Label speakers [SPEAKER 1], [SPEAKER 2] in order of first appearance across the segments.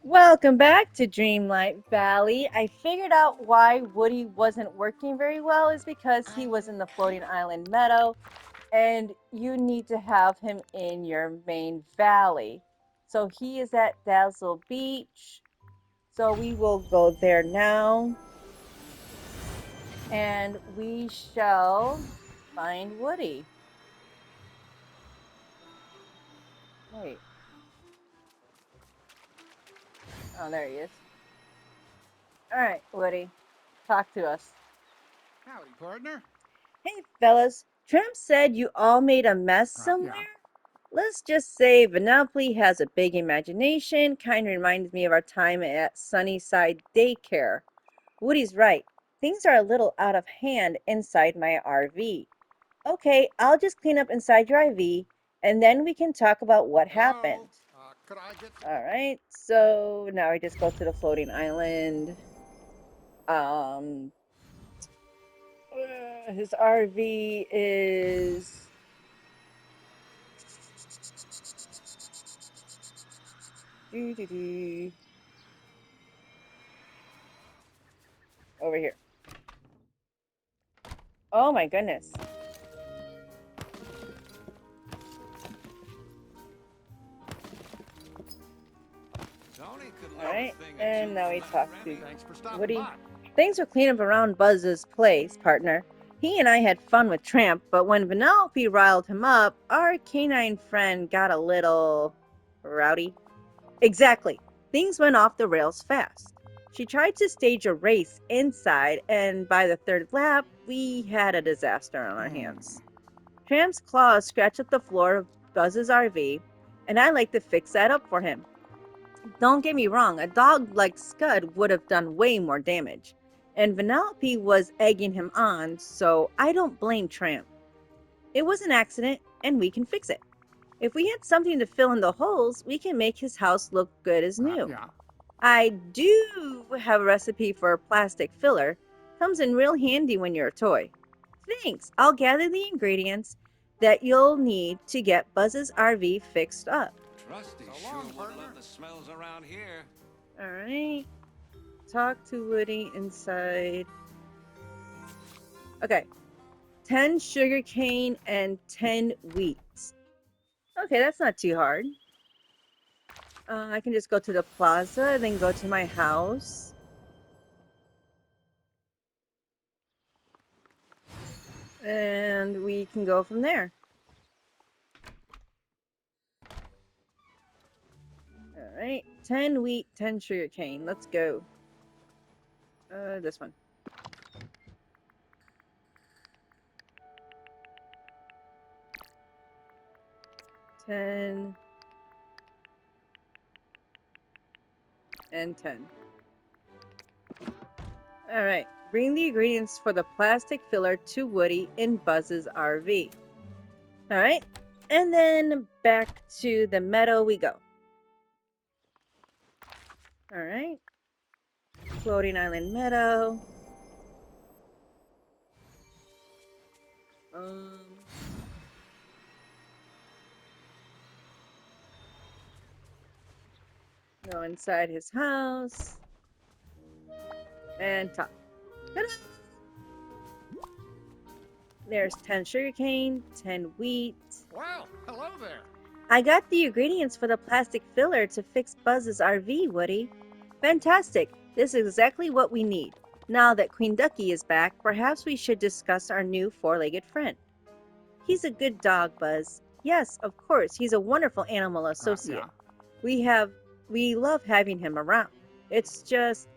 [SPEAKER 1] Welcome back to Dreamlight Valley. I figured out why Woody wasn't working very well is because he was in the floating island meadow, and you need to have him in your main valley. So he is at Dazzle Beach. So we will go there now, and we shall find Woody. Wait. Oh, there he is. All right, Woody, talk to us.
[SPEAKER 2] Howdy, partner.
[SPEAKER 1] Hey, fellas. Tramp said you all made a mess
[SPEAKER 2] Yeah.
[SPEAKER 1] somewhere. Let's just say Vanellope has a big imagination. Kind of reminds me of our time at Sunnyside Daycare. Woody's right. Things are a little out of hand inside my RV. Okay, I'll just clean up inside your RV, and then we can talk about what
[SPEAKER 2] Hello.
[SPEAKER 1] happened.
[SPEAKER 2] Could I get?
[SPEAKER 1] All right, so now we just go to the floating island. Um, his RV is doo-doo-doo, over here. Oh my goodness.
[SPEAKER 2] Tony could
[SPEAKER 1] All
[SPEAKER 2] love
[SPEAKER 1] right,
[SPEAKER 2] a thing or
[SPEAKER 1] and
[SPEAKER 2] two
[SPEAKER 1] now
[SPEAKER 2] from
[SPEAKER 1] we
[SPEAKER 2] my
[SPEAKER 1] talk to
[SPEAKER 2] Remy. Thanks for stopping
[SPEAKER 1] Woody.
[SPEAKER 2] by.
[SPEAKER 1] Thanks for cleaning up around Buzz's place, partner. He and I had fun with Tramp, but when Vanellope riled him up, our canine friend got a little rowdy. Exactly. Things went off the rails fast. She tried to stage a race inside, and by the third lap, we had a disaster on our hands. Tramp's claws scratched at the floor of Buzz's RV, and I like to fix that up for him. Don't get me wrong, a dog like Scud would have done way more damage. And Vanellope was egging him on, so I don't blame Tramp. It was an accident, and we can fix it. If we had something to fill in the holes, we can make his house look good as new.
[SPEAKER 2] Yeah.
[SPEAKER 1] I do have a recipe for a plastic filler. Comes in real handy when you're a toy. Thanks. I'll gather the ingredients that you'll need to get Buzz's RV fixed up.
[SPEAKER 3] Trusty
[SPEAKER 2] So
[SPEAKER 3] sure
[SPEAKER 2] long,
[SPEAKER 3] would
[SPEAKER 2] partner.
[SPEAKER 3] love the smells around here.
[SPEAKER 1] All right. Talk to Woody inside. Okay. 10 sugar cane and 10 wheats. Okay, that's not too hard. I can just go to the plaza, then go to my house. And we can go from there. All right. 10 wheat, 10 sugar cane. Let's go. This one. 10 and 10. All right. Bring the ingredients for the plastic filler to Woody in Buzz's RV. All right. And then back to the meadow we go. All right. Floating Island Meadow. Um, go inside his house. And talk. Ta-da! There's 10 sugarcane, 10 wheat.
[SPEAKER 2] Well, hello there.
[SPEAKER 1] I got the ingredients for the plastic filler to fix Buzz's RV, Woody. Fantastic. This is exactly what we need. Now that Queen Ducky is back, perhaps we should discuss our new four-legged friend. He's a good dog, Buzz. Yes, of course, he's a wonderful animal
[SPEAKER 2] Yeah.
[SPEAKER 1] associate. We love having him around. It's just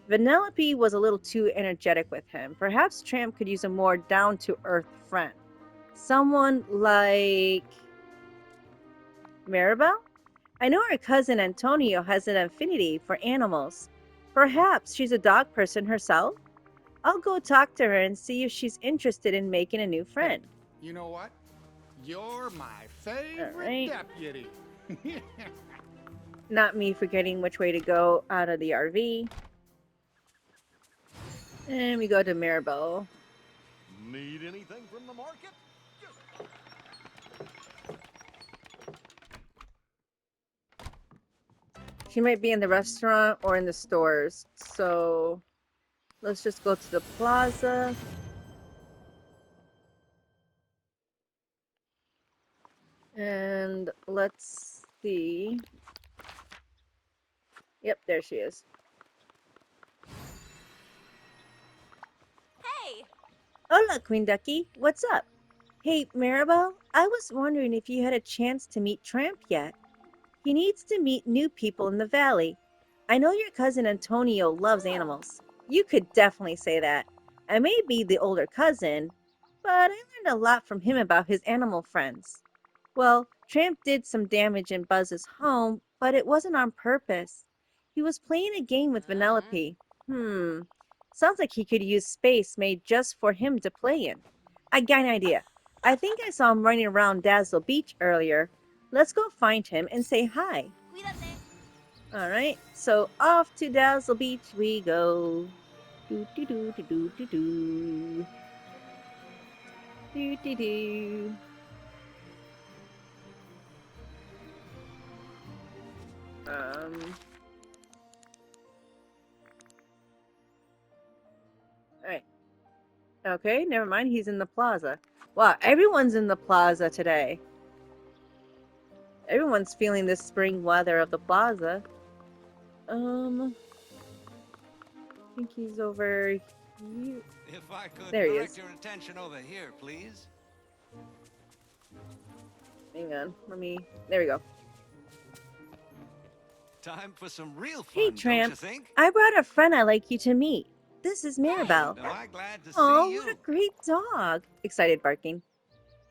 [SPEAKER 1] Vanellope was a little too energetic with him. Perhaps Tramp could use a more down-to-earth friend. Someone like Maribel? I know our cousin Antonio has an affinity for animals. Perhaps she's a dog person herself? I'll go talk to her and see if she's interested in making a new
[SPEAKER 2] Hey,
[SPEAKER 1] friend.
[SPEAKER 2] you know what? You're my
[SPEAKER 1] All
[SPEAKER 2] favorite
[SPEAKER 1] right.
[SPEAKER 2] deputy.
[SPEAKER 1] Not me forgetting which way to go out of the RV. And we go to Maribel.
[SPEAKER 4] Need anything from the market?
[SPEAKER 1] She might be in the restaurant or in the stores. So let's just go to the plaza. And let's see. Yep, there she is.
[SPEAKER 3] Hey!
[SPEAKER 1] Hola, Queen Ducky. What's up? Hey, Maribel, I was wondering if you had a chance to meet Tramp yet. He needs to meet new people in the valley. I know your cousin Antonio loves animals. You could definitely say that. I may be the older cousin, but I learned a lot from him about his animal friends. Well, Tramp did some damage in Buzz's home, but it wasn't on purpose. He was playing a game with Vanellope. Sounds like he could use space made just for him to play in. I got an idea. I think I saw him running around Dazzle Beach earlier. Let's go find him and say hi.
[SPEAKER 3] Cuídate.
[SPEAKER 1] All right, so off to Dazzle Beach we go. Do do do do do do do. Do do do. All right. Okay, never mind. He's in the plaza. Wow, everyone's in the plaza today. Everyone's feeling this spring weather of the plaza. I think he's over here.
[SPEAKER 2] If I could
[SPEAKER 1] There he
[SPEAKER 2] direct
[SPEAKER 1] is.
[SPEAKER 2] your attention over here, please.
[SPEAKER 1] Hang on. There we go.
[SPEAKER 2] Time for some real
[SPEAKER 1] Hey,
[SPEAKER 2] fun, don't you
[SPEAKER 1] Tramp.
[SPEAKER 2] think?
[SPEAKER 1] I brought a friend I'd like you to meet. This is Maribel.
[SPEAKER 2] Am I glad to
[SPEAKER 1] Oh,
[SPEAKER 2] see
[SPEAKER 1] what a
[SPEAKER 2] you?
[SPEAKER 1] great dog. Excited barking.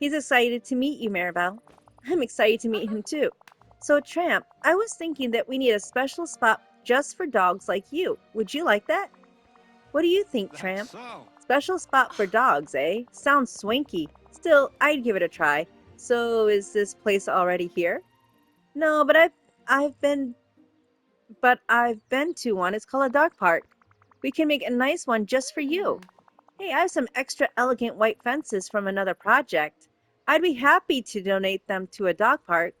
[SPEAKER 1] He's excited to meet you, Maribel. I'm excited to meet him too. So, Tramp, I was thinking that we need a special spot just for dogs like you. Would you like that? What do you think,
[SPEAKER 2] That's
[SPEAKER 1] Tramp?
[SPEAKER 2] so.
[SPEAKER 1] Special spot for dogs, eh? Sounds swanky. Still, I'd give it a try. So, is this place already here? No, but I've been I've been to one. It's called a dog park. We can make a nice one just for you. Hey, I have some extra elegant white fences from another project. I'd be happy to donate them to a dog park.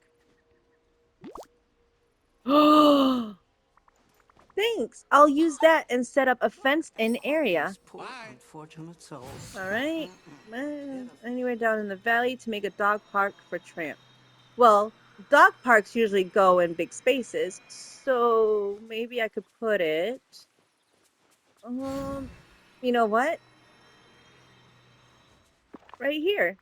[SPEAKER 1] Thanks. I'll use that and set up a fenced-in area.
[SPEAKER 2] Bye.
[SPEAKER 5] Unfortunate souls.
[SPEAKER 1] All right. Anywhere down in the valley to make a dog park for Tramp. Well, dog parks usually go in big spaces, so maybe I could put it. Um, you know what? Right here.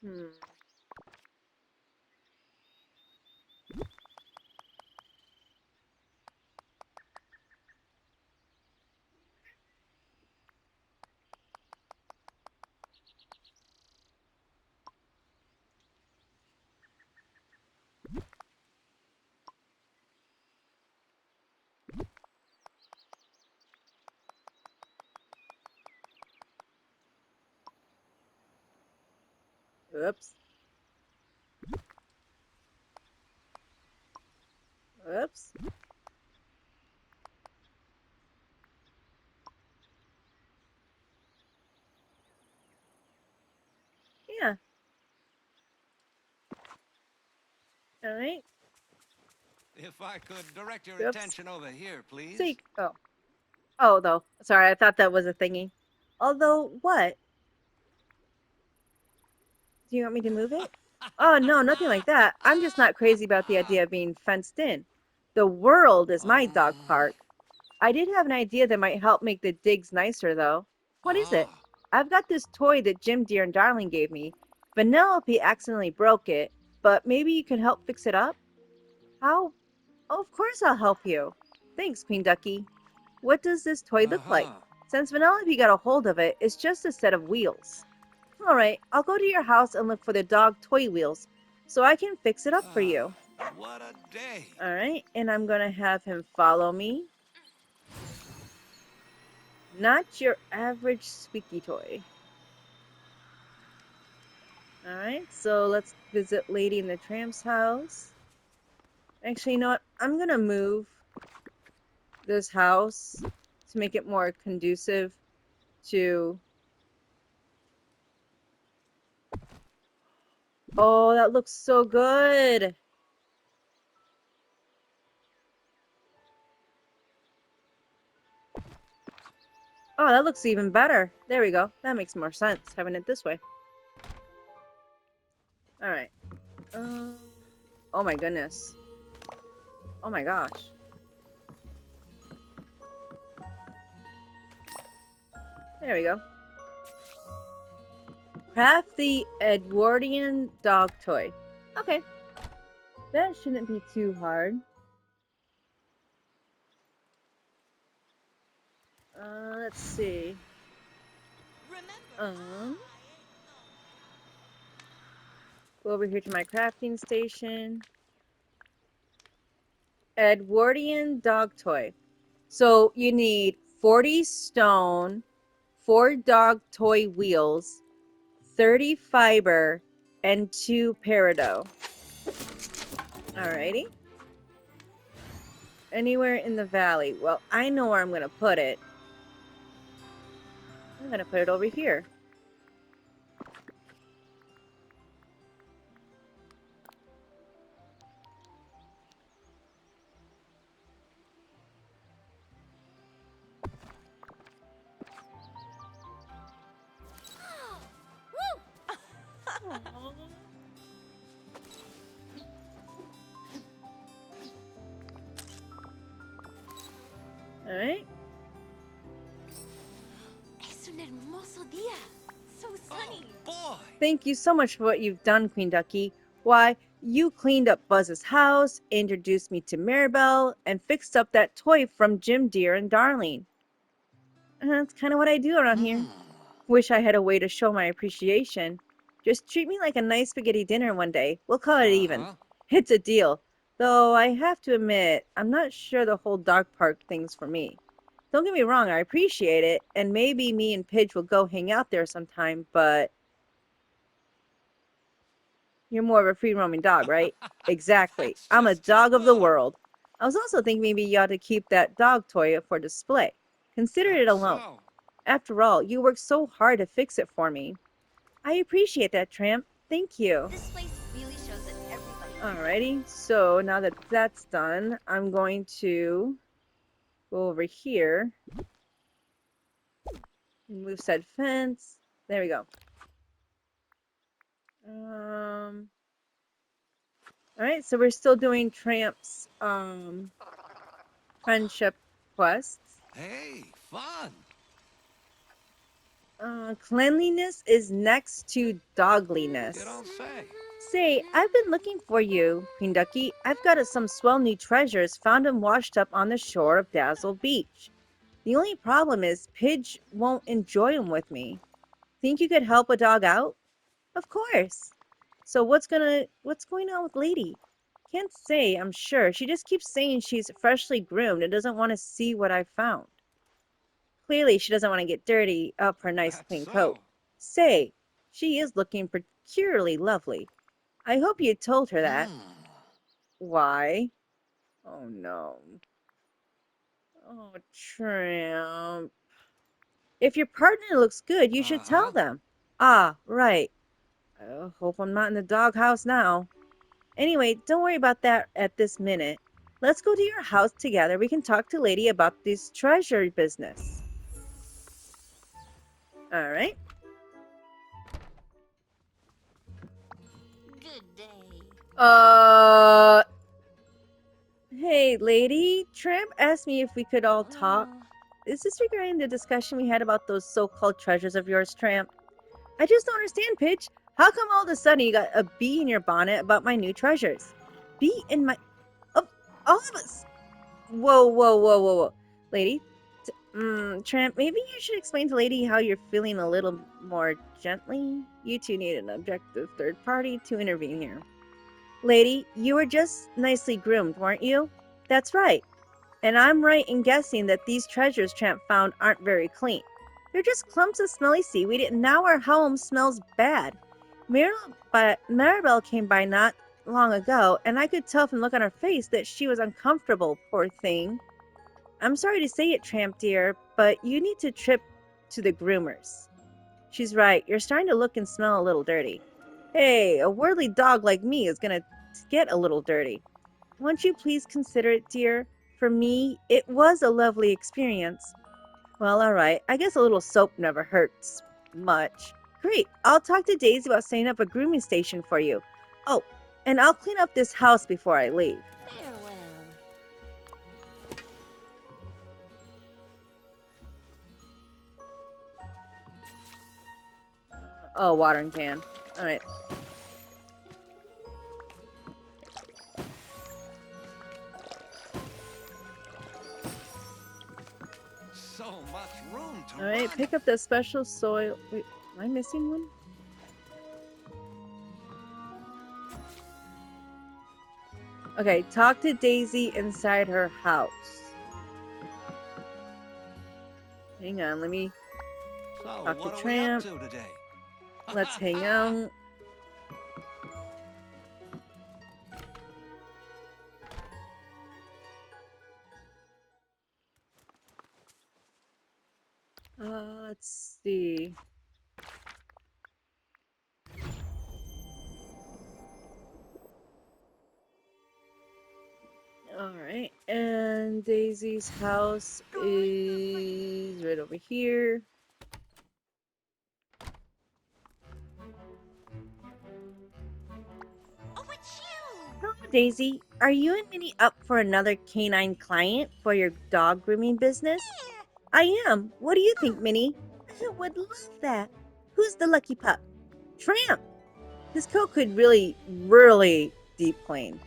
[SPEAKER 1] Hmm. Oops. Oops. Yeah. All right.
[SPEAKER 2] If I could direct your
[SPEAKER 1] Oops.
[SPEAKER 2] attention over here,
[SPEAKER 1] So
[SPEAKER 2] please.
[SPEAKER 1] you, oh. Oh, though. Sorry, I thought that was a thingy. Although, what? Do you want me to move it? Oh, no, nothing like that. I'm just not crazy about the idea of being fenced in. The world is my dog park. I did have an idea that might help make the digs nicer, though. What is it?
[SPEAKER 2] Ah.
[SPEAKER 1] I've got this toy that Jim Deere and Darling gave me. Vanellope accidentally broke it, but maybe you can help fix it up? How? Oh, of course I'll help you. Thanks, Queen Ducky. What does this toy look like?
[SPEAKER 2] Uh-huh.
[SPEAKER 1] Since Vanellope got a hold of it, it's just a set of wheels. All right, I'll go to your house and look for the dog toy wheels so I can fix it up for you.
[SPEAKER 2] What a day.
[SPEAKER 1] All right, and I'm going to have him follow me. Not your average squeaky toy. All right, so let's visit Lady in the Tramp's house. Actually, you know what? I'm gonna move this house to make it more conducive to... Oh, that looks so good. Oh, that looks even better. There we go. That makes more sense, having it this way. Alright. Oh my goodness. Oh my gosh. There we go. Craft the Edwardian dog toy. Okay. That shouldn't be too hard. Let's see. Go over here to my crafting station. Edwardian dog toy. So you need 40 stone, 4 dog toy wheels, 30 fiber, and 2 peridot. Alrighty. Anywhere in the valley. Well, I know where I'm going to put it. I'm going to put it over here. Alright.
[SPEAKER 3] Es un hermoso día. So sunny.
[SPEAKER 2] Boy!
[SPEAKER 1] Thank you so much for what you've done, Queen Ducky. Why, you cleaned up Buzz's house, introduced me to Maribel, and fixed up that toy from Jim Deere and Darling. And that's kind of what I do around here. Wish I had a way to show my appreciation. Just treat me like a nice spaghetti dinner one day. We'll call it even. It's a deal. Though I have to admit, I'm not sure the whole dog park thing's for me. Don't get me wrong, I appreciate it, and maybe me and Pidge will go hang out there sometime, but... You're more of a free-roaming dog, right? Exactly.
[SPEAKER 2] That's
[SPEAKER 1] I'm a
[SPEAKER 2] just too
[SPEAKER 1] dog of the
[SPEAKER 2] good.
[SPEAKER 1] world. I was also thinking maybe you ought to keep that dog toy for display. Consider it a loan.
[SPEAKER 2] So,
[SPEAKER 1] After all, you worked so hard to fix it for me. I appreciate that, Tramp. Thank you.
[SPEAKER 3] This place really shows that everybody.
[SPEAKER 1] Alrighty, so now that that's done, I'm going to go over here. Move said fence. There we go. Alright, so we're still doing Tramp's friendship quests.
[SPEAKER 2] hey, fun!
[SPEAKER 1] Cleanliness is next to
[SPEAKER 2] You
[SPEAKER 1] dogliness.
[SPEAKER 2] don't say.
[SPEAKER 1] Say, I've been looking for you, Queen Ducky. I've got some swell new treasures found and washed up on the shore of Dazzle Beach. The only problem is Pidge won't enjoy 'em with me. Think you could help a dog out? Of course. So what's going on with Lady? Can't say, I'm sure. She just keeps saying she's freshly groomed and doesn't want to see what I found. Clearly, she doesn't want to get dirty up her nice
[SPEAKER 2] That's
[SPEAKER 1] clean
[SPEAKER 2] so.
[SPEAKER 1] coat. Say, she is looking peculiarly lovely. I hope you told her that. Why? Oh no. Oh, Tramp. If your partner looks good, you should tell them. Ah, right. I hope I'm not in the doghouse now. Anyway, don't worry about that at this minute. Let's go to your house together. We can talk to Lady about this treasure business. Alright.
[SPEAKER 3] Good day.
[SPEAKER 1] Hey, Lady. Tramp asked me if we could all talk. Is this regarding the discussion we had about those so-called treasures of yours, Tramp? I just don't understand, Pidge. How come all of a sudden you got a bee in your bonnet about my new treasures? Bee in my... Oh, all of us... Whoa, whoa, whoa, whoa, whoa. Lady, Tramp, maybe you should explain to Lady how you're feeling a little more gently. You two need an objective third party to intervene here. Lady, you were just nicely groomed, weren't you? That's right. And I'm right in guessing that these treasures Tramp found aren't very clean. They're just clumps of smelly seaweed, and now our home smells bad. Maribel came by not long ago, and I could tell from the look on her face that she was uncomfortable, poor thing. I'm sorry to say it, Tramp dear, but you need to trip to the groomers. She's right, you're starting to look and smell a little dirty. Hey, a worldly dog like me is gonna get a little dirty. Won't you please consider it, dear? For me, it was a lovely experience. Well, alright, I guess a little soap never hurts much. Great, I'll talk to Daisy about setting up a grooming station for you. Oh, and I'll clean up this house before I leave.
[SPEAKER 3] Farewell.
[SPEAKER 1] Oh, watering can. Alright.
[SPEAKER 2] So much room to
[SPEAKER 1] Alright,
[SPEAKER 2] run.
[SPEAKER 1] pick up the special soil. Wait, am I missing one? Okay, talk to Daisy inside her house. Hang on, let me
[SPEAKER 2] So
[SPEAKER 1] talk to
[SPEAKER 2] what are we up
[SPEAKER 1] Tramp.
[SPEAKER 2] to today?
[SPEAKER 1] Let's hang out. Let's see. Alright, and Daisy's house is right over here.
[SPEAKER 3] Oh, it's you!
[SPEAKER 1] Hello, Daisy. Are you and Minnie up for another canine client for your dog grooming business?
[SPEAKER 3] Yeah.
[SPEAKER 1] I am. What do you think, Minnie? I would love that. Who's the lucky pup? Tramp. His coat could really deep clean.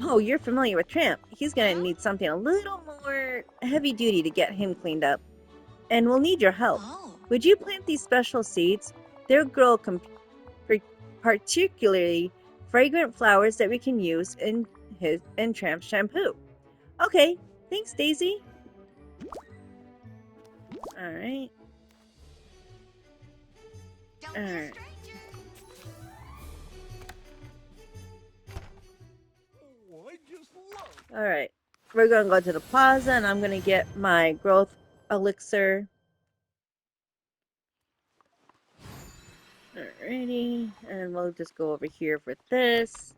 [SPEAKER 1] Oh, you're familiar with Tramp. He's gonna need something a little more heavy duty to get him cleaned up. And we'll need your help.
[SPEAKER 3] Oh.
[SPEAKER 1] Would you plant these special seeds? They'll grow particularly fragrant flowers that we can use in Tramp's shampoo. Okay, thanks, Daisy. All right.
[SPEAKER 3] Don't
[SPEAKER 1] All
[SPEAKER 3] be a
[SPEAKER 1] right.
[SPEAKER 3] stranger.
[SPEAKER 4] Oh, I just love.
[SPEAKER 1] All right. We're gonna go to the plaza, and I'm gonna get my growth elixir. Alrighty, and we'll just go over here for this.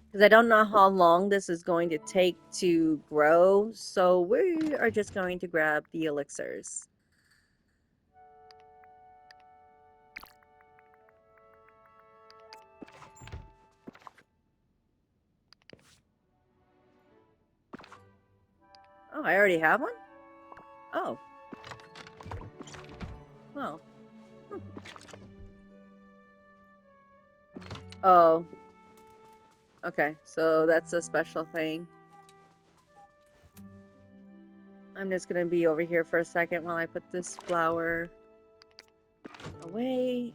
[SPEAKER 1] Because I don't know how long this is going to take to grow, so we are just going to grab the elixirs. Oh, I already have one? Oh. Oh. Hmm. Oh. Okay, so that's a special thing. I'm just gonna be over here for a second while I put this flower away.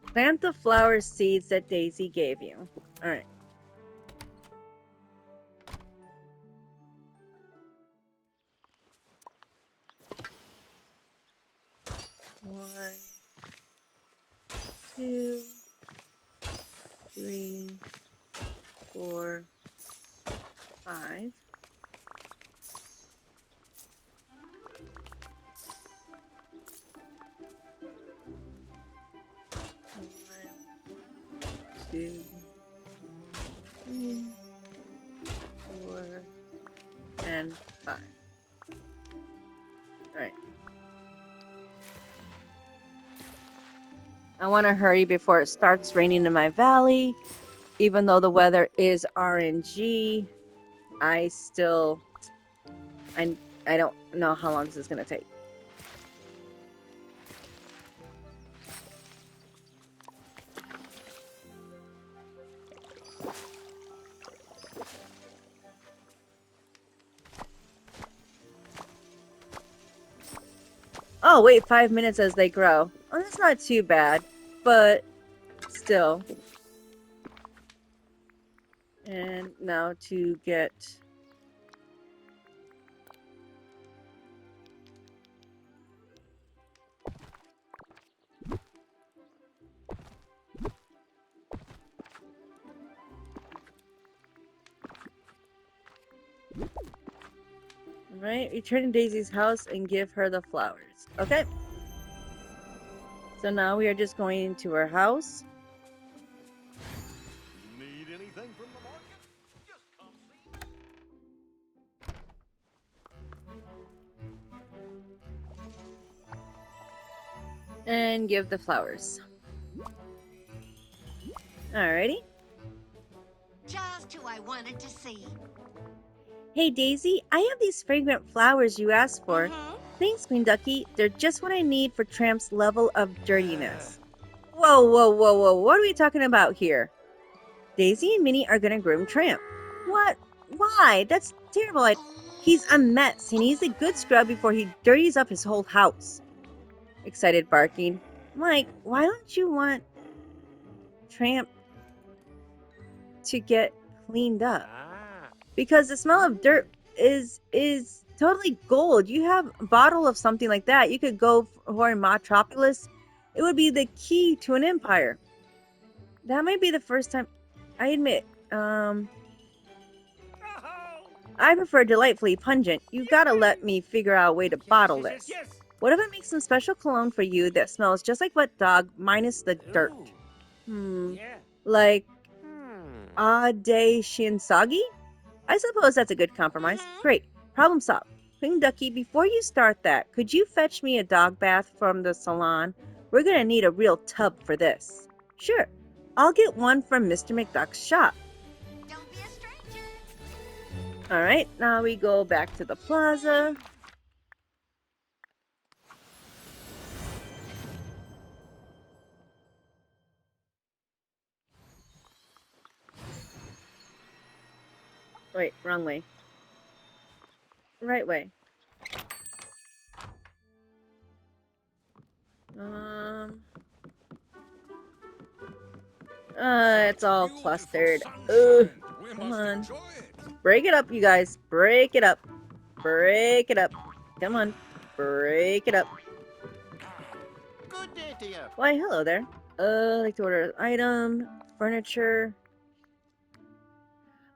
[SPEAKER 1] Plant the flower seeds that Daisy gave you. Alright. One, two, three, 4, 5. One, 2, 3, 4, and 5. Alright. I want to hurry before it starts raining in my valley. Even though the weather is RNG, I still... I don't know how long this is going to take. Oh, wait, 5 minutes as they grow. Oh, that's not too bad, but still. And now to get... Right? Return to Daisy's house and give her the flowers. Okay. So now we are just going into her house.
[SPEAKER 4] Need anything from the market? Just come see.
[SPEAKER 1] And give the flowers. Alrighty.
[SPEAKER 3] Just who I wanted to see.
[SPEAKER 1] Hey Daisy, I have these fragrant flowers you asked for.
[SPEAKER 3] Mhm.
[SPEAKER 1] Thanks, Queen Ducky. They're just what I need for Tramp's level of dirtiness. Whoa, whoa, whoa, whoa. What are we talking about here? Daisy and Minnie are gonna groom Tramp. What? Why? That's terrible. He's a mess. He needs a good scrub before he dirties up his whole house. Excited barking. Mike, why don't you want Tramp to get cleaned up? Because the smell of dirt is totally gold. You have a bottle of something like that. You could go for a Metropolis. It would be the key to an empire. That might be the first time. I admit, I prefer delightfully pungent. You've got to let me figure out a way to bottle this. What if I make some special cologne for you that smells just like wet dog minus the dirt? Like Ade Shinsagi? I suppose that's a good compromise. Great. Problem solved. Queen Ducky, before you start that, could you fetch me a dog bath from the salon? We're gonna need a real tub for this. Sure. I'll get one from Mr. McDuck's shop.
[SPEAKER 3] Don't be a stranger.
[SPEAKER 1] Alright, now we go back to the plaza. Wait, wrong way. Right way. It's all clustered. Ugh. Come on. Break it up, you guys. Break it up. Break it up. Come on. Break it up.
[SPEAKER 5] Good day to you.
[SPEAKER 1] Why, hello there. I'd like to order an item, furniture.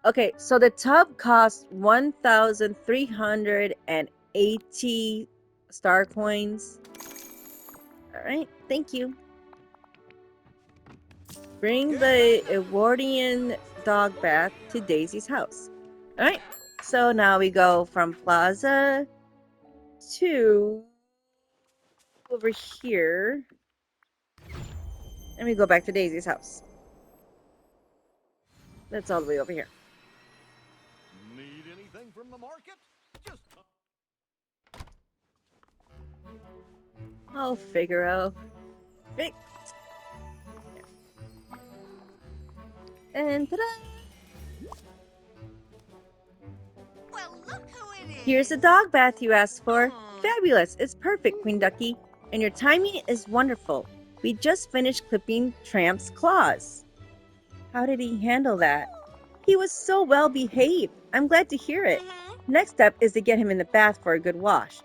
[SPEAKER 1] Okay, so the tub costs 1,380 star coins. Alright, thank you. Bring the Edwardian dog bath to Daisy's house. Alright, so now we go from Plaza to over here. And we go back to Daisy's house. That's all the way over here.
[SPEAKER 4] Need anything from the market? Just come.
[SPEAKER 1] Oh, Figaro. Fix. And ta-da!
[SPEAKER 3] Well, look who it is.
[SPEAKER 1] Here's the dog bath you asked for. Fabulous. It's perfect, Queen Ducky. And your timing is wonderful. We just finished clipping Tramp's claws. How did he handle that? He was so well behaved. I'm glad to hear it. Next step is to get him in the bath for a good wash.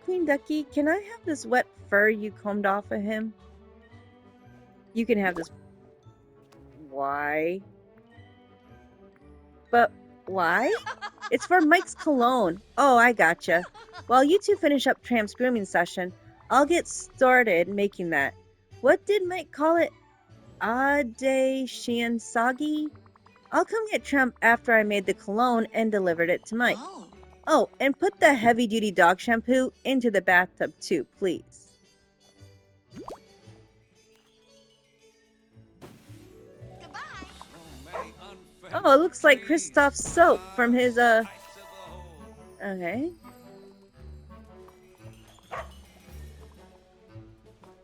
[SPEAKER 1] Queen Ducky, can I have this wet fur you combed off of him? You can have this. Why? But why? It's for Mike's cologne. Oh, I gotcha. While you two finish up Tramp's grooming session, I'll get started making that. What did Mike call it? Ade Shinsagi? I'll come get Tramp after I made the cologne and delivered it to Mike. Oh, and put the heavy-duty dog shampoo into the bathtub too, please.
[SPEAKER 3] Goodbye.
[SPEAKER 1] Oh, it looks like Kristoff's soap from his, Okay.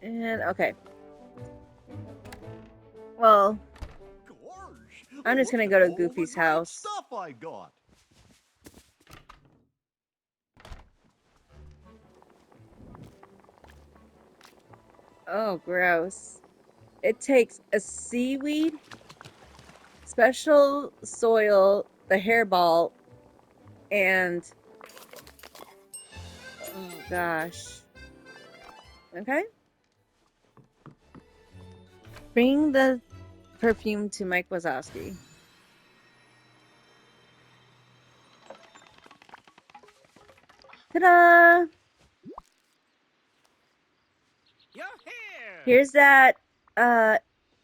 [SPEAKER 1] And, okay. Well,
[SPEAKER 4] Gorge,
[SPEAKER 1] I'm just gonna
[SPEAKER 4] look
[SPEAKER 1] go
[SPEAKER 4] at
[SPEAKER 1] to
[SPEAKER 4] all the
[SPEAKER 1] Goofy's
[SPEAKER 4] great
[SPEAKER 1] house.
[SPEAKER 4] Stuff I got.
[SPEAKER 1] Oh, gross. It takes a seaweed, special soil, the hairball, and... Oh, gosh. Okay. Bring the perfume to Mike Wazowski. Ta-da!
[SPEAKER 2] You're here.
[SPEAKER 1] Here's that,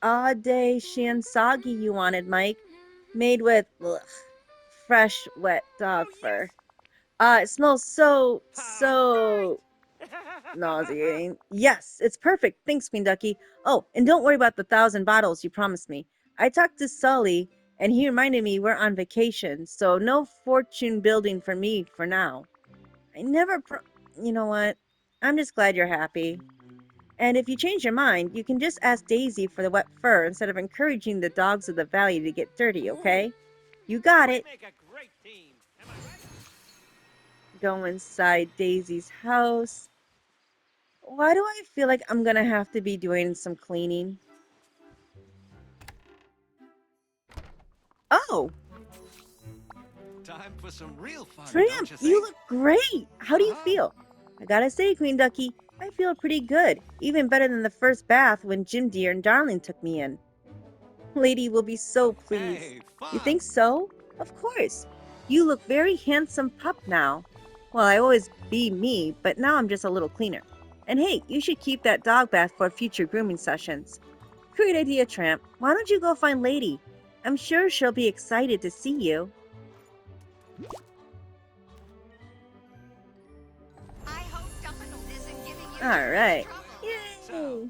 [SPEAKER 1] all-day shansagi you wanted, Mike. Made with, fresh, wet dog
[SPEAKER 2] Oh
[SPEAKER 1] fur.
[SPEAKER 2] yes.
[SPEAKER 1] It smells so
[SPEAKER 2] Perfect.
[SPEAKER 1] nauseating. Yes, it's perfect. Thanks, Queen Ducky. Oh, and don't worry about the 1,000 bottles you promised me. I talked to Sully, and he reminded me we're on vacation, so no fortune building for me for now. I never You know what? I'm just glad you're happy. And if you change your mind, you can just ask Daisy for the wet fur instead of encouraging the dogs of the valley to get dirty,
[SPEAKER 2] Ooh,
[SPEAKER 1] okay? You got
[SPEAKER 2] we
[SPEAKER 1] it.
[SPEAKER 2] make a great team. Am I right?
[SPEAKER 1] Go inside Daisy's house. Why do I feel like I'm gonna have to be doing some cleaning? Oh,
[SPEAKER 2] Time for some real fun, don't
[SPEAKER 1] Tramp,
[SPEAKER 2] you
[SPEAKER 1] you
[SPEAKER 2] think?
[SPEAKER 1] look great. How do you
[SPEAKER 2] Uh-huh.
[SPEAKER 1] feel? I gotta say, Queen Ducky, I feel pretty good. Even better than the first bath when Jim Dear and Darling took me in. Lady will be so pleased.
[SPEAKER 2] Hey,
[SPEAKER 1] You
[SPEAKER 2] fun.
[SPEAKER 1] think so? Of course. You look very handsome pup now. Well, I always be me, but now I'm just a little cleaner. And hey, you should keep that dog bath for future grooming sessions. Great idea, Tramp. Why don't you go find Lady? I'm sure she'll be excited to see you.
[SPEAKER 3] I hope Dumpin isn't giving you
[SPEAKER 1] All
[SPEAKER 3] too much
[SPEAKER 1] right.
[SPEAKER 3] trouble.
[SPEAKER 2] So,
[SPEAKER 1] Yay!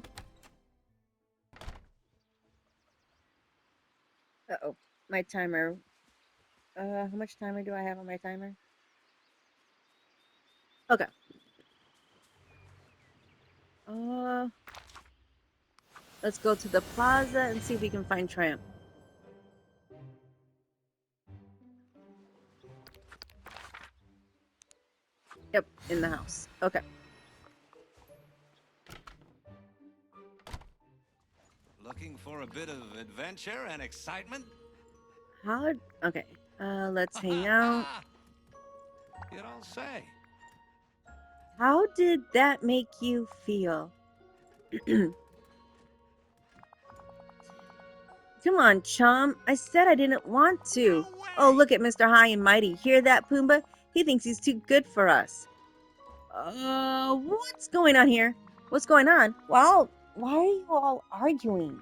[SPEAKER 1] Uh-oh. My timer. How much timer do I have on my timer? Okay. Uh, let's go to the plaza and see if we can find Tramp. Yep, in the house. Okay.
[SPEAKER 2] looking for a bit of adventure and excitement?
[SPEAKER 1] How? Okay. Let's hang out.
[SPEAKER 2] You don't say.
[SPEAKER 1] How did that make you feel? Come on, chum. I said I didn't want to.
[SPEAKER 2] No
[SPEAKER 1] Oh,
[SPEAKER 2] way.
[SPEAKER 1] look at Mr. High and Mighty. Hear that, Pumbaa? He thinks he's too good for us. What's going on here? What's going on? Well, why are you all arguing?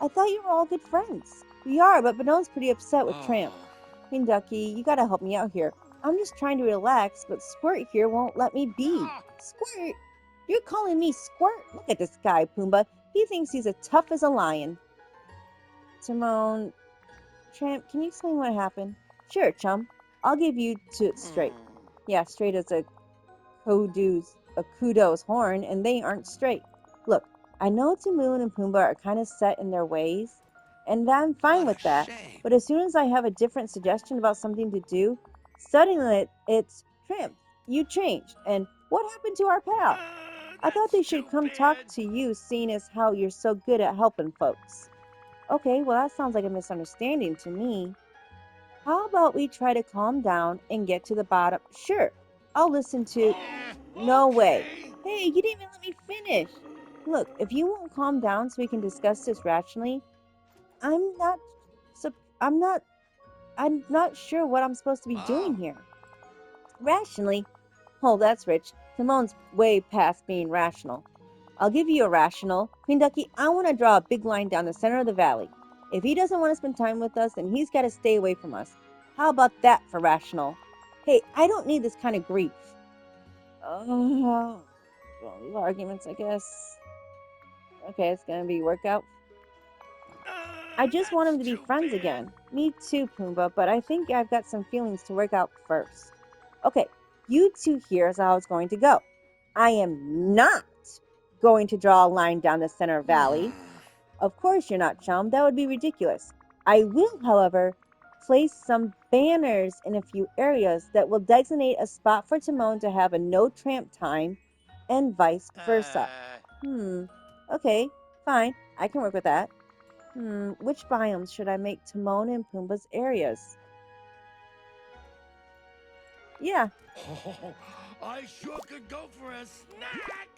[SPEAKER 1] I thought you were all good friends. We are, but Benon's pretty upset with Tramp.
[SPEAKER 2] Oh.
[SPEAKER 1] Queen Ducky, you gotta help me out here. I'm just trying to relax, but Squirt here won't let me be.
[SPEAKER 2] Ah.
[SPEAKER 1] Squirt? You're calling me Squirt? Look at this guy, Pumbaa. He thinks he's as tough as a lion. Timon, Tramp, can you explain what happened? Sure, chum. I'll give you to it straight. Yeah, straight as a kudo's horn, and they aren't straight. Look, I know Timon and Pumbaa are kind of set in their ways, and I'm fine
[SPEAKER 2] What a
[SPEAKER 1] with that.
[SPEAKER 2] shame.
[SPEAKER 1] But as soon as I have a different suggestion about something to do, suddenly it's Tramp. You changed, and what happened to our pal? I thought
[SPEAKER 2] That's
[SPEAKER 1] they
[SPEAKER 2] too
[SPEAKER 1] should come talk
[SPEAKER 2] bad.
[SPEAKER 1] to you, seeing as how you're so good at helping folks. Okay, well, that sounds like a misunderstanding to me. How about we try to calm down and get to the bottom? Sure, I'll listen to. No way.
[SPEAKER 2] Okay.
[SPEAKER 1] Hey, you didn't even let me finish. Look, if you won't calm down so we can discuss this rationally, I'm not. I'm not. I'm not sure what I'm supposed to be doing
[SPEAKER 2] Oh.
[SPEAKER 1] here. Rationally? Oh, that's rich. Timon's way past being rational. I'll give you a rational. Queen Ducky, I want to draw a big line down the center of the valley. If he doesn't want to spend time with us, then he's got to stay away from us. How about that for rational? Hey, I don't need this kind of grief. Well, these arguments, I guess. Okay, it's gonna be workout. I just want
[SPEAKER 2] That's
[SPEAKER 1] them to be
[SPEAKER 2] too
[SPEAKER 1] friends
[SPEAKER 2] bad.
[SPEAKER 1] again. Me too, Pumbaa, but I think I've got some feelings to work out first. Okay, you two here's how it's going to go. I am not going to draw a line down the center valley. Of course you're not, chum. That would be ridiculous. I will, however, place some banners in a few areas that will designate a spot for Timon to have a no tramp time and vice versa. Okay, fine. I can work with that. Which biomes should I make Timon and Pumbaa's areas? Yeah,
[SPEAKER 4] Oh, I sure could go for a snack.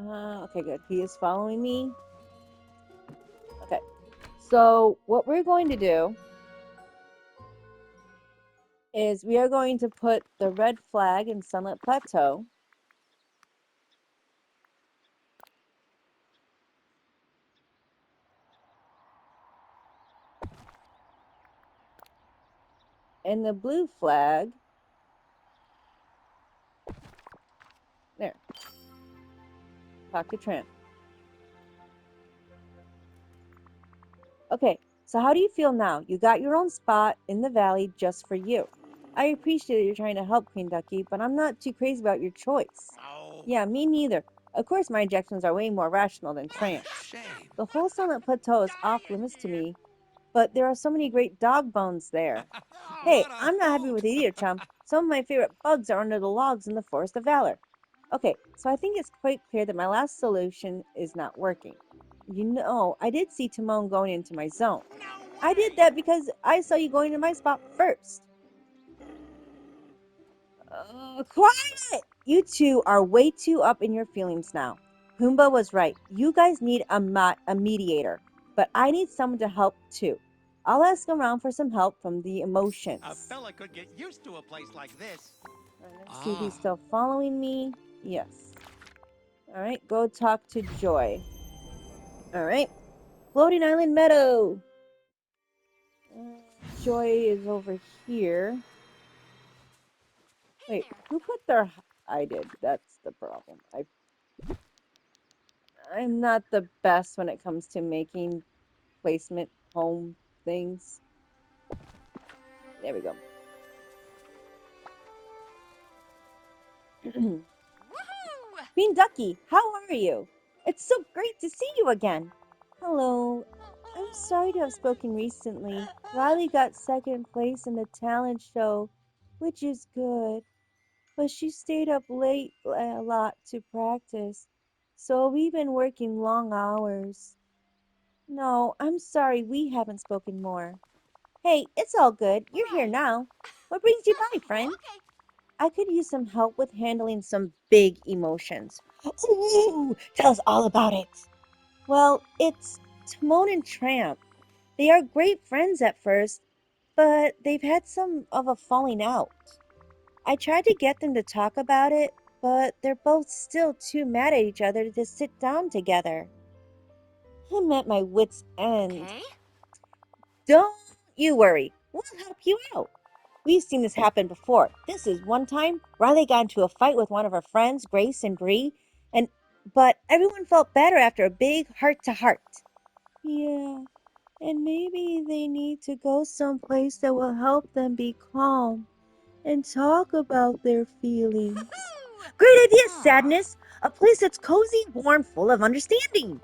[SPEAKER 1] okay, good. He is following me. Okay, so what we're going to do is we are going to put the red flag in Sunlit Plateau. And the blue flag, there, talk to Tramp. Okay, so how do you feel now? You got your own spot in the valley just for you. I appreciate that you're trying to help, Queen Ducky, but I'm not too crazy about your choice.
[SPEAKER 4] Oh,
[SPEAKER 1] Yeah, me neither. Of course, my objections are way more rational than Tramp's.
[SPEAKER 2] Shame.
[SPEAKER 1] The whole Summit Plateau is off limits to me, but there are so many great dog bones there. Hey,
[SPEAKER 2] What a
[SPEAKER 1] I'm not happy
[SPEAKER 2] hoot.
[SPEAKER 1] with it either, chum. Some of my favorite bugs are under the logs in the Forest of Valor. Okay, so I think it's quite clear that my last solution is not working. You know, I did see Timon going into my zone. I did that because I saw you going to my spot first. Quiet! You two are way too up in your feelings now. Pumbaa was right. You guys need a mediator, but I need someone to help too. I'll ask around for some help from the emotions.
[SPEAKER 6] A fella could get used to a place like this.
[SPEAKER 1] Let's see if he's still following me. Yes. All right, go talk to Joy. All right. Floating Island Meadow. Joy is over here. Wait, who put their... I did. That's the problem. I'm not the best when it comes to making placement home things. There we go.
[SPEAKER 3] Woohoo!
[SPEAKER 1] Queen Ducky, how are you? It's so great to see you again. Hello. I'm sorry to have spoken recently. Riley got second place in the talent show, which is good. But she stayed up late a lot to practice, so we've been working long hours. No, I'm sorry we haven't spoken more. Hey, it's all good. You're here
[SPEAKER 3] Right.
[SPEAKER 1] now. What brings you by, friend?
[SPEAKER 3] Okay.
[SPEAKER 1] I could use some help with handling some big emotions. Ooh, tell us all about it. Well, it's Timon and Tramp. They are great friends at first, but they've had some of a falling out. I tried to get them to talk about it, but they're both still too mad at each other to sit down together. I'm at my wits' end.
[SPEAKER 3] Okay.
[SPEAKER 1] Don't you worry, we'll help you out. We've seen this happen before. This is one time Riley got into a fight with one of her friends, Grace and Bree, and but everyone felt better after a big heart to heart. Yeah, and maybe they need to go someplace that will help them be calm and talk about their feelings.
[SPEAKER 3] Woohoo!
[SPEAKER 1] Great idea,
[SPEAKER 3] Aw.
[SPEAKER 1] Sadness! A place that's cozy, warm, full of understanding.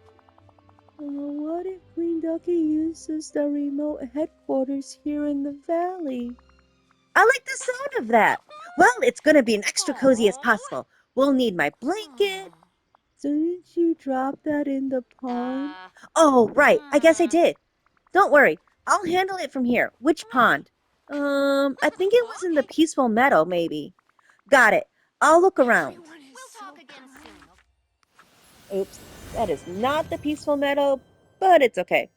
[SPEAKER 1] What if Queen Ducky uses the remote headquarters here in the valley? I like the sound of that. Well, it's going to be an extra cozy as
[SPEAKER 3] Aw.
[SPEAKER 1] possible. We'll need my blanket.
[SPEAKER 3] Aw.
[SPEAKER 1] Didn't you drop that in the pond?
[SPEAKER 3] Uh,
[SPEAKER 1] Oh, right. I guess I
[SPEAKER 3] hmm.
[SPEAKER 1] did. Don't worry. I'll handle it from here. Which
[SPEAKER 3] Right.
[SPEAKER 1] pond? I think it was in the
[SPEAKER 3] Okay.
[SPEAKER 1] Peaceful Meadow, maybe. Got it. I'll look around.
[SPEAKER 6] Everyone is
[SPEAKER 3] We'll
[SPEAKER 6] so
[SPEAKER 3] talk again
[SPEAKER 6] kind.
[SPEAKER 3] soon.
[SPEAKER 1] Oops, that is not the Peaceful Meadow, but it's okay.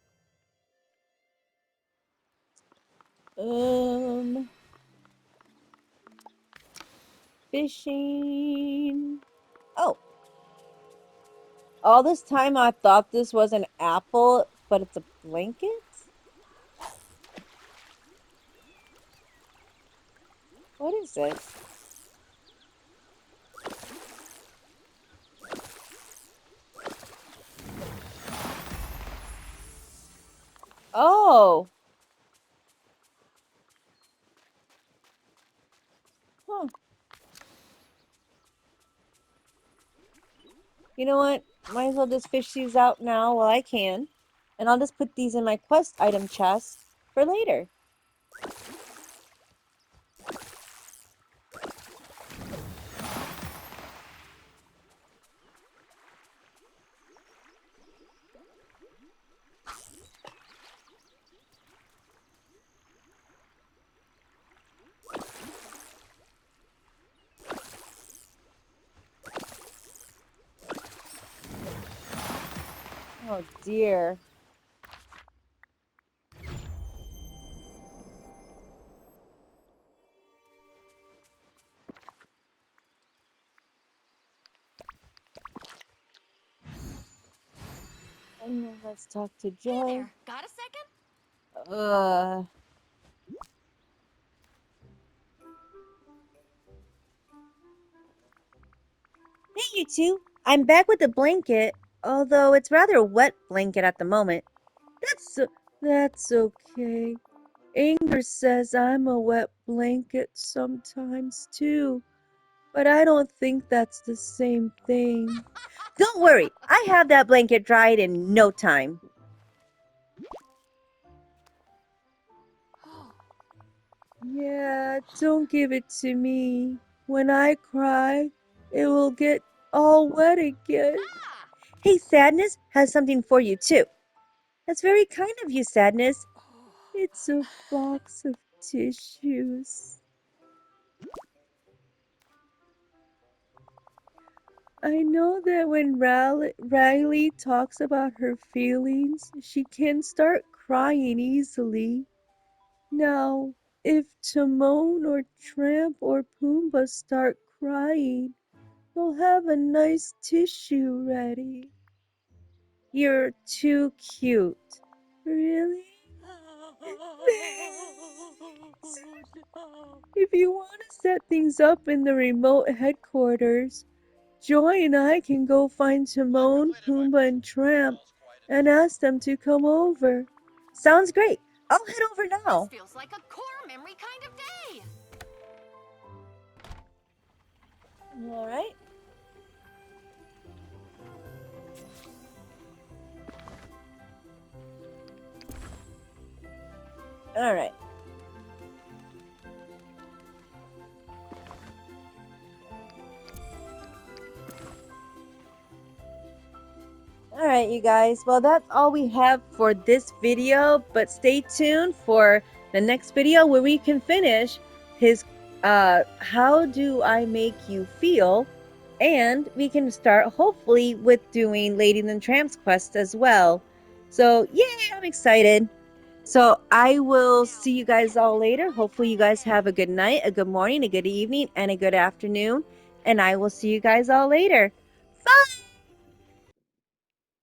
[SPEAKER 1] Um, Fishing. Oh, all this time I thought this was an apple, but it's a blanket? What is this? Oh, huh. You know what? Might as well just fish these out now while I can. And I'll just put these in my quest item chest for later. Oh dear. And then let's talk to
[SPEAKER 3] Hey
[SPEAKER 1] Joy.
[SPEAKER 3] there. Got a second?
[SPEAKER 1] Hey, you two. I'm back with the blanket, although it's rather a wet blanket at the moment. That's that's okay. Anger says I'm a wet blanket sometimes too, but I don't think that's the same thing. Don't worry, I have that blanket dried in no time. Yeah, don't give it to me. When I cry, it will get all wet again.
[SPEAKER 3] Ah!
[SPEAKER 1] Hey, Sadness has something for you too. That's very kind of you, Sadness. It's a box of tissues. I know that when Riley talks about her feelings, she can start crying easily. Now, if Timon or Tramp or Pumbaa start crying, we'll have a nice tissue ready. You're too cute. Really? Thanks. If you want to set things up in the remote headquarters, Joy and I can go find Timon, Pumbaa, and Tramp and ask them to come over. Sounds great. I'll head over
[SPEAKER 3] This
[SPEAKER 1] now.
[SPEAKER 3] feels like a core memory kind of day.
[SPEAKER 1] All right. All right. All right, you guys. Well, that's all we have for this video, but stay tuned for the next video where we can finish his how do I make you feel, and we can start hopefully with doing Lady and the Tramp's quest as well. So, yay, I'm excited. So, I will see you guys all later. Hopefully you guys have a good night, a good morning, a good evening, and a good afternoon, and I will see you guys all later. Bye.